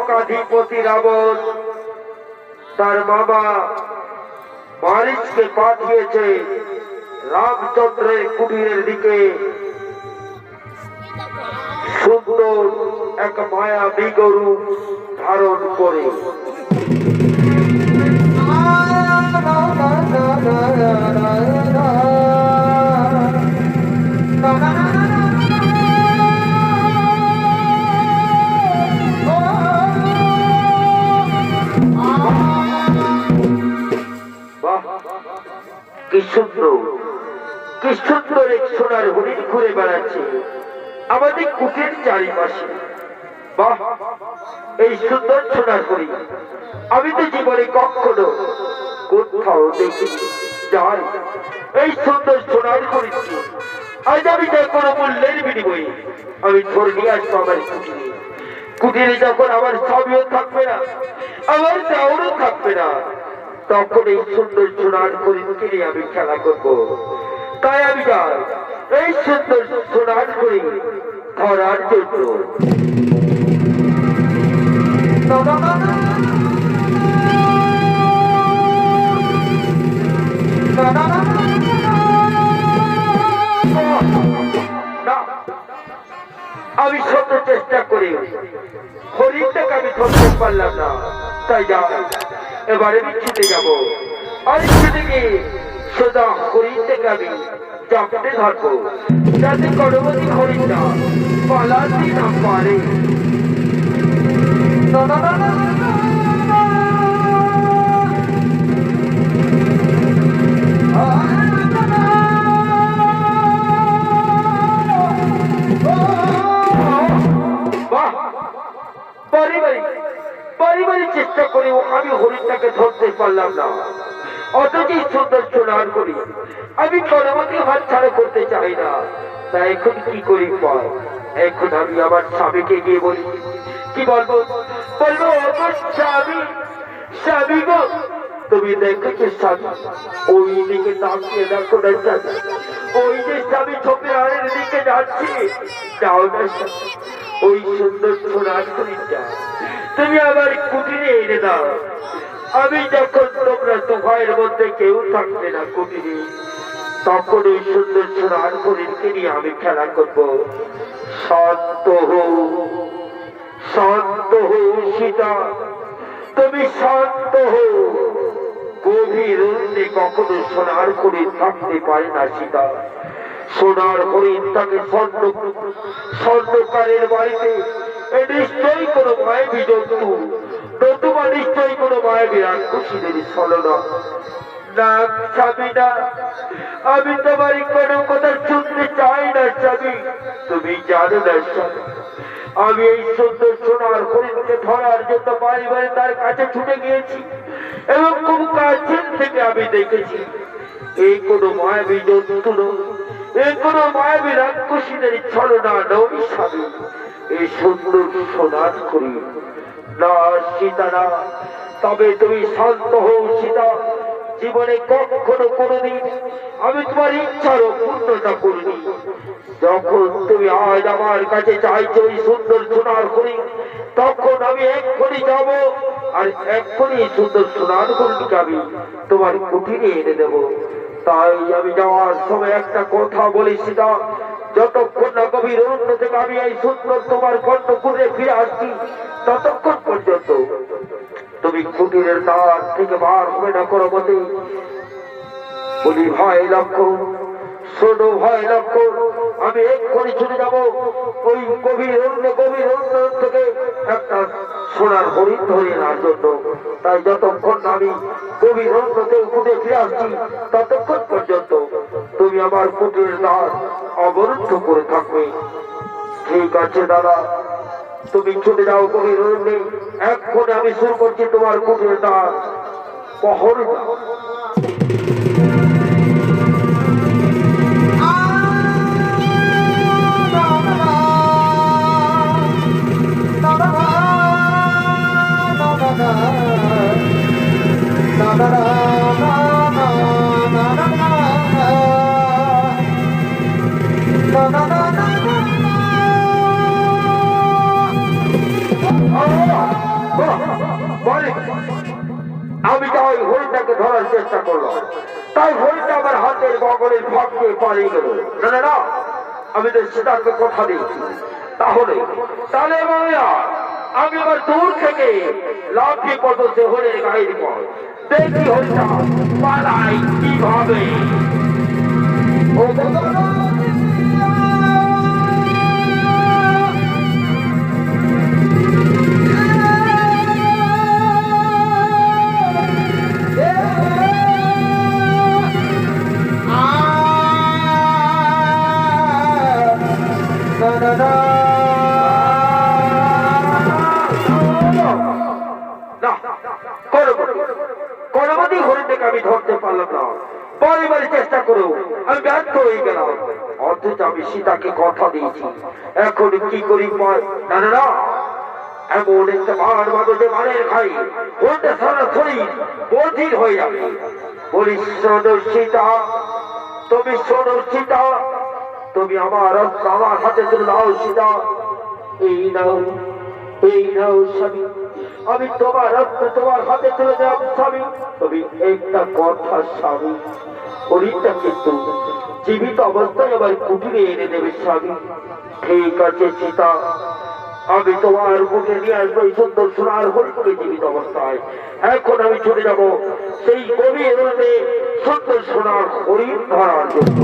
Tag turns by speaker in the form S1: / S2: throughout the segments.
S1: লঙ্কাধিপতি রাবণ তার বাবা মারিচকে পাঠিয়েছে রামচন্দ্রের কুটিরের দিকে সুন্দর এক মায়াবী গরু ধারণ করে। কি সুন্দর এক সোনার হরিণ ঘুরে বেড়াচ্ছে আমাদের কুটির চারিপাশে। বাহ, এই সুন্দর সোনার হরিণ আমি তো জীবনে কখনো কোথাও দেখিনি। যাই, এই সুন্দর সোনার হরিণকে আজ আমি যে কোনো মূল্যের বিনিময়ে আমি ধরে নিয়ে আসবো আমার কুটিরে। কুটিরে যখন আমার স্বামীও থাকবে না, আমার দেওরও থাকবে না, তখন এই সুন্দর সোনার হরিণকে নিয়ে আমি খেলা করবো। তাই আমি যাই এই সুন্দর সোনার হরিণ ধরার জন্য। আমি শত চেষ্টা করি হরিণটাকে আমি ধরতে পারলাম না। তাই যা, এবারে আমি ছুটে যাবো। আর ছুটে গিয়ে সোজা হরিণটাকে আমি চাপটে ধরবো, যাতে গর্ভবতী হরিণটা পালাতে না পারে। বাড়ি চেষ্টা করেও আমি হরিণটাকে ধরতে পারলাম না। অথচ সুন্দর সোনার হরিণ আমি গর্ভবতী হাত ছাড়া করতে চাই না। তাই এখন কি করি পাই? এখন আমি আমার স্বামীকে গিয়ে বলি, কি বলবো? বলবো, স্বামী গো, তুমি দেখেছো স্বামী, ওই দিকে তাকিয়ে দেখো না স্বামী, ওই যে স্বামী ছোপে আড়ের দিকে যাচ্ছে, যাও না স্বামী, ওই সুন্দর সোনার হরিণটা তুমি আমার কুটিরে এনে দাও। আমি যখন তোমরা দু ভাইয়ের মধ্যে কেউ থাকবে না কুটিরে, তখন ওই সুন্দর সোনার হরিণকে নিয়ে আমি খেলা করব। শান্ত হও, শান্ত হও সীতা, তুমি শান্ত হও। গভীর অরণ্যে কখনো সোনার হরিণ থাকতে পারে না সীতা। সোনার হরিণ তাকে স্বর্ণকারের বাড়িতে নিশ্চয়ই কোনো মায়াবী জন্তু, নতুবা নিশ্চয়ই কোনো মায়াবী রাক্ষসীদের ছলনা। না স্বামী, না, আমি তোমার কোনো কথা শুনতে চাই না স্বামী। তুমি জানো না স্বামী, আমি এই সুন্দর সোনার হরিণকে ধরার জন্য বাড়ি তার কাছে ছুটে গিয়েছি এবং খুব কাছের থেকে আমি দেখেছি এই কোনো মায়াবী জন্তু নয়, এই কোনো মায়াবী রাক্ষসীদের ছলনা নয় স্বামী। এই সুন্দর সোনার হরিণ না সীতা, না। তবে তুমি শান্ত হও সীতা। জীবনে কখনো কোনোদিন আমি তোমার ইচ্ছারও পূর্ণতা করিনি। যখন তুমি আজ আমার কাছে চাইছো ওই সুন্দর সোনার হরিণ, তখন আমি এক্ষুনি যাব আর এক্ষুনি সুন্দর সোনার হরিণকে আমি তোমার কুটিরে এনে দেব। তাই আমি যাওয়ার সময় একটা কথা বলি সীতা, যতক্ষণ না গভীর অরণ্য থেকে আমি এই সুন্দর তোমার কণ্ঠ ঘুরে ফিরে আসছি, ততক্ষণ পর্যন্ত তুমি কুটিরের দ্বার থেকে বার হবে না কোনো মতে। বলি ভাই লক্ষণ, শোনো ভাই লক্ষণ, আমি এক্ষুনি ছুটে যাবো ওই গভীর অরণ্য থেকে একটা সোনার হরিণ ধরে নেওয়ার জন্য। তাই যতক্ষণ আমি গভীর অরণ্যতে ঘুরে ফিরে আসছি, ততক্ষণ পর্যন্ত তুমি আমার কুটিরের দ্বার অবরুদ্ধ করে থাকবে। ঠিক আছে দাদা, তুমি ছুটে যাও গভীর অরণ্যে। এক্ষুনি আমি শুরু করছি তোমার কুটিরের দ্বার পহর। বলে আমি তাই হরিণটাকে ধরার চেষ্টা করলাম, তাই হরিণটা আমার হাতের বগলের ভাগ দিয়ে পালিয়ে গেল। না না না, আমি তো সীতাকে কথা দিয়েছি। তাহলে তাহলে আমি আবার দূর থেকে লাফিয়ে পড়তে হরিণের গাড়ির পর দেখি হরিণটা পালাই কিভাবে। ও আমি ধরতে পারলাম না, বারে চেষ্টা করো আমি ব্যর্থ হয়ে গেলাম। অথচ আমি সীতাকে কথা দিয়েছি, এখন কি করি? না না না, এমন একটা মার মাগজে মানের খাই ওটা সারা শরীর বধির হয়ে যাবে। বলি শোনো সীতা, তুমি শোনো সীতা, তুমি আমার আমার হাতে তুলে দাও সীতা। এই নাও, এই নাও স্বামী, আমি তোমার রক্ত তোমার হাতে তুলে দেব স্বামী। তুমি একটা কথা স্বামী, হরিণটা কিন্তু জীবিত অবস্থায় আবার কুটিরে এনে দেবে স্বামী। ঠিক আছে সীতা, আমি তোমার বুকে নিয়ে আসবো এই সুন্দর সোনার হরিণকে জীবিত অবস্থায়। এখন আমি চলে যাব সেই গভীর রোদে সুন্দর সোনার হরিণ ধরার জন্য।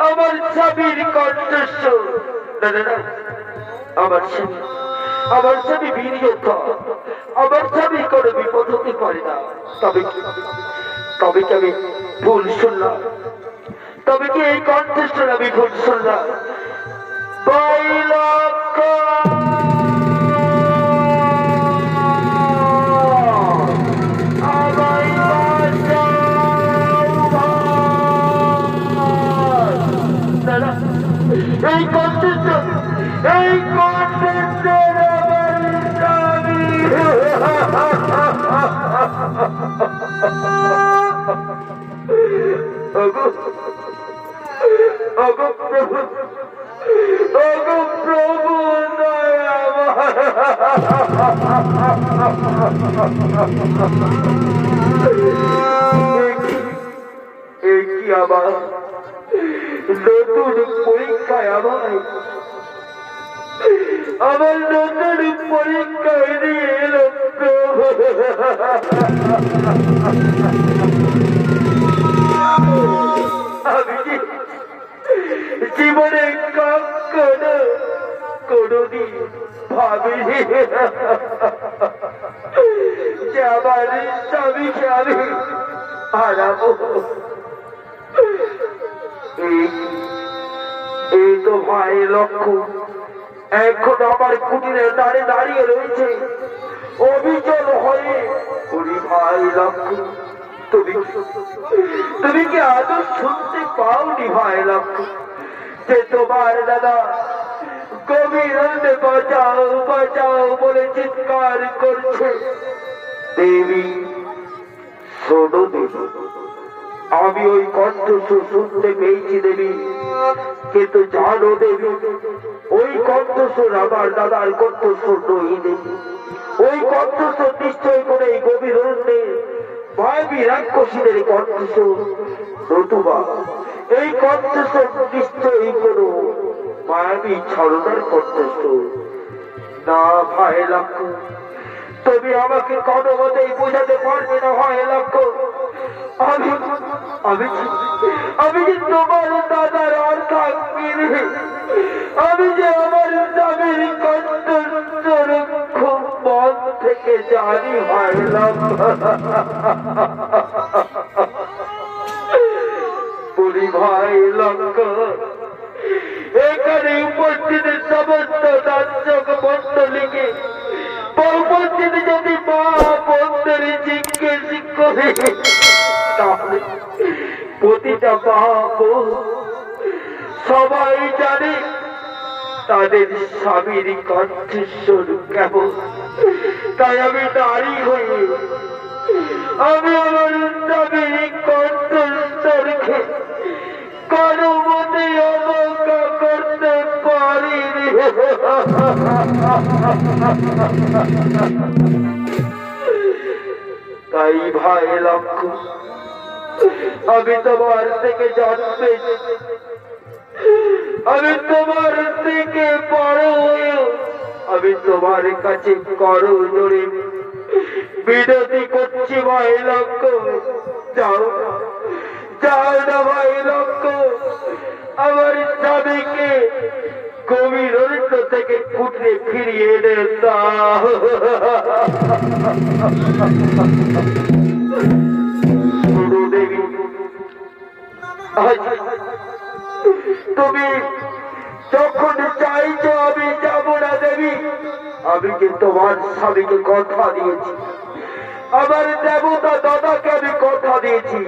S1: আমার স্বামীর কণ্ঠস্বর। আমার স্বামী বীর যোদ্ধা, আমার স্বামী কোনো বিপদ হতে পারে না। তবে কি আমি ভুল শুনলাম? তবে কি এই কণ্ঠস্বর আমি ভুল শুনলাম? এই কণ্ঠস্বর, এই কণ্ঠস্বর আমার স্বামী। ওগো প্রভু, ওগো প্রভু এই কি আবার নতুন পরীক্ষায় আমার নতুন পরীক্ষায় নিয়ে এলো প্রভু। আমি জীবনে কখনো কোনদিন ভাবিনি যে আমার স্বামীকে আমি হারাবো। এই তো ভাই লক্ষ্য এখন আমার কুটিরে দাঁড়িয়ে রয়েছে অবিচল হয়ে। ভাই লক্ষ্য, তুমি কি আদৌ শুনতে পাওনি ভাই লক্ষ্য যে তোমার দাদা গভীর বাঁচাও বাঁচাও বলে চিৎকার করছে? দেবী শোনো দেবী, আমি ওই কণ্ঠস্বর শুনতে পেয়েছি দেবী, কিন্তু জানো দেবী ওই কণ্ঠস্বর আমার দাদার কণ্ঠস্বর নই দেবী। ওই কণ্ঠস্বর নিশ্চয় করে এই গভীর অরণ্যে মায়াবী রাক্ষসীদের কণ্ঠস্বর, নতুবা এই কণ্ঠস্বর নিশ্চয়ই কোনো মায়াবী ছলনার কণ্ঠস্বর। না ভাই লক্ষ্য, তুমি আমাকে কোনো মতেই বোঝাতে পারবে না ভাই লক্ষ্য। আমি যে তোমার দাদার অর্থাৎ আমি যে আমার স্বামীর কণ্ঠস্বর খুব মন থেকে জানি ভাই লক্ষ্য। বলি ভাই লঙ্কা এখানে উপস্থিত সমস্ত দর্শক মন্ডলীকে উপস্থিত যদি মা বন্ধের জিজ্ঞেস করে তাহলে প্রতিটা পাপ সবাই জানে তাদের স্বামীর কণ্ঠস্বর কেমন। তাই আমি নারী হয়ে আমি আমার স্বামীর কণ্ঠস্বরকে কারো মতে অবজ্ঞা করতে পারি। তাই ভাই লক্ষ্য আমি তোমার থেকে জানতে আমি তোমার থেকে বড় হয়ে আমি তোমার কাছে করো জোরে বিনতি করছি ভাই লক্ষ্য যাও যাও না ভাই লক্ষ্য আমার স্বামীকে গভীর অরণ্য থেকে কুটরে ফিরিয়ে এনে দাও। দেবী তুমি যখন চাইছো আমি যাব না দেবী। আমি কিন্তু তোমার স্বামীকে কথা দিয়েছি, আমার দেবতা দাদাকে আমি কথা দিয়েছি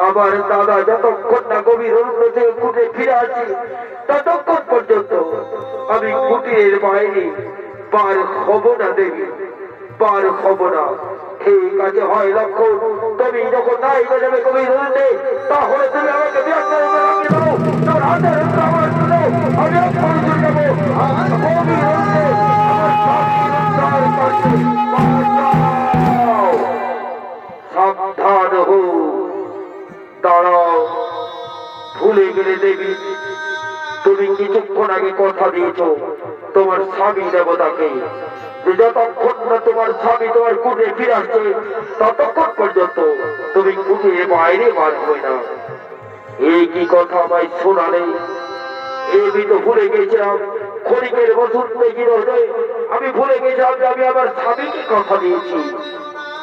S1: আমার দাদা যতক্ষণ না গভীর অরণ্য থেকে কুটে ফিরে আসি ততক্ষণ পর্যন্ত আমি কুটিরের বাইরে বার হব না দেবী, বার হব না। ঠিক আছে হয় লক্ষণ তুমি যখন নাই যাবে গভীর অরণ্যে তাহলে তুমি আমাকে বিয়ে দাও, তোর হাতে আমার আমি চলে যাবো গভীর অরণ্যে। সাবধান হো, দাঁড়াও। ভুলে গেলে দেবী তুমি কিছুক্ষণ আগে কথা দিয়েছ তোমার স্বামী দেবতাকে যে যতক্ষণ না তোমার স্বামী তোমার কুটে ফিরে আসছে ততক্ষণ পর্যন্ত তুমি কুটির বাইরে বার হই না। এই কি কথা আমায় শোনালে? আমি তো ভুলে গেছিলাম ক্ষণিকের বসন্তে গিরোধে আমি ভুলে গেছিলাম যে আমি আমার স্বামীকে কথা দিয়েছি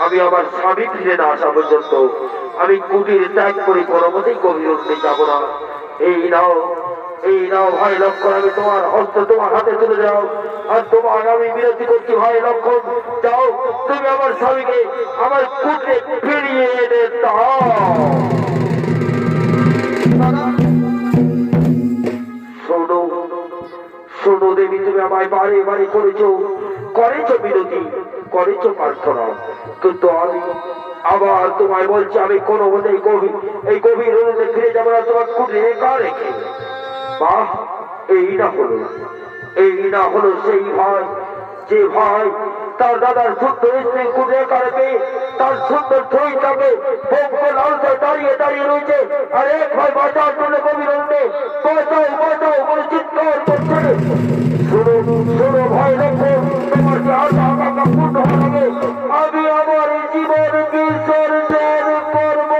S1: আমি আমার স্বামী ফিরে না আসা পর্যন্ত আমি কুটির ত্যাগ করে কোনো মতেই গভীর অরণ্যে যাব না। এই নাও ভাই লক্ষণ আমি তোমার হস্ত তোমার হাতে তুলে যাও আর তোমার আমি বিরতি করছি ভাই লক্ষণ যাও তুমি আমার স্বামীকে আমার কুটিরে ফিরিয়ে এনে দাও। শোনো দেবী তুমি আমায় বারে বারে করেছো বিরতি করেছো প্রার্থনা, কিন্তু আমি আবার তোমায় বলছি আমি কোনো মতেই এই গভীর অরণ্যে ফিরে যাবো না তোমার কুটিরে একা রেখে। বাহ, এই না হলো সেই ভাই যে ভাই তার দাদার সুন্দর স্ত্রী কুটিরে একা রেখে তার সুন্দর ছইটাকে দাঁড়িয়ে দাঁড়িয়ে রয়েছে আর এক ভাই বাঁচার জন্য গভীর অরণ্যে বাঁচাও বলে চিৎকার করছে। শোনো ভাই লক্ষ্য তোমার যে আশা পূর্ণ হবে আমি আমার জীবন বিসর্জন করব।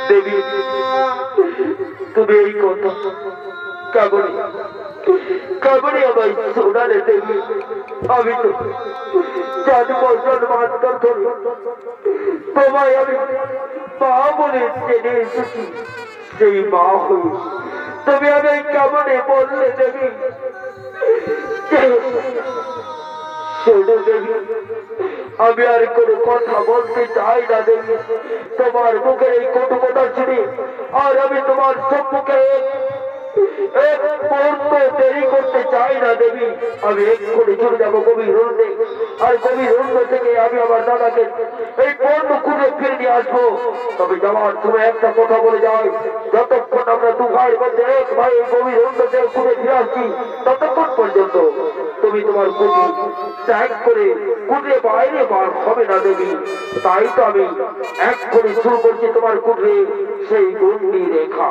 S1: দেবী তুমি এই কথা কেমনি আমায় শোনালে দেবী? আমি তো জন্মান্তর ধরে তোমায় আমি মা বলে জেনে এসেছি, সেই মা হই তুমি আমি কেমনে বললে দেবী? শোনো দেবী আমি আর কোনো কথা বলতে চাই না দেবী, তোমার মুখের এই কটু কথা শুনে আর আমি তোমার সম্মুখে এক মুহূর্ত দেরি করতে চাই না দেবী। আমি এক্ষুনি চলে যাবো গভীর অরণ্যে আর গভীর অরণ্য থেকে আমি আমার দাদাকে এই পণ্য খুঁজে ফিরে নিয়ে আসবো। তবে যাওয়ার সময় একটা কথা বলে যাই, যতক্ষণ আমরা দু ভাইয়ের মধ্যে এক ভাই এই গভীর অরণ্য থেকে খুঁজে ফিরে আসছি ততক্ষণ পর্যন্ত তুমি তোমার কুটি ত্যাগ করে কুটিরে বাইরে বার হবে না দেবী। তাই তো আমি এক্ষুনি শুরু করছি তোমার কুটিরে সেই গণ্ডি রেখা।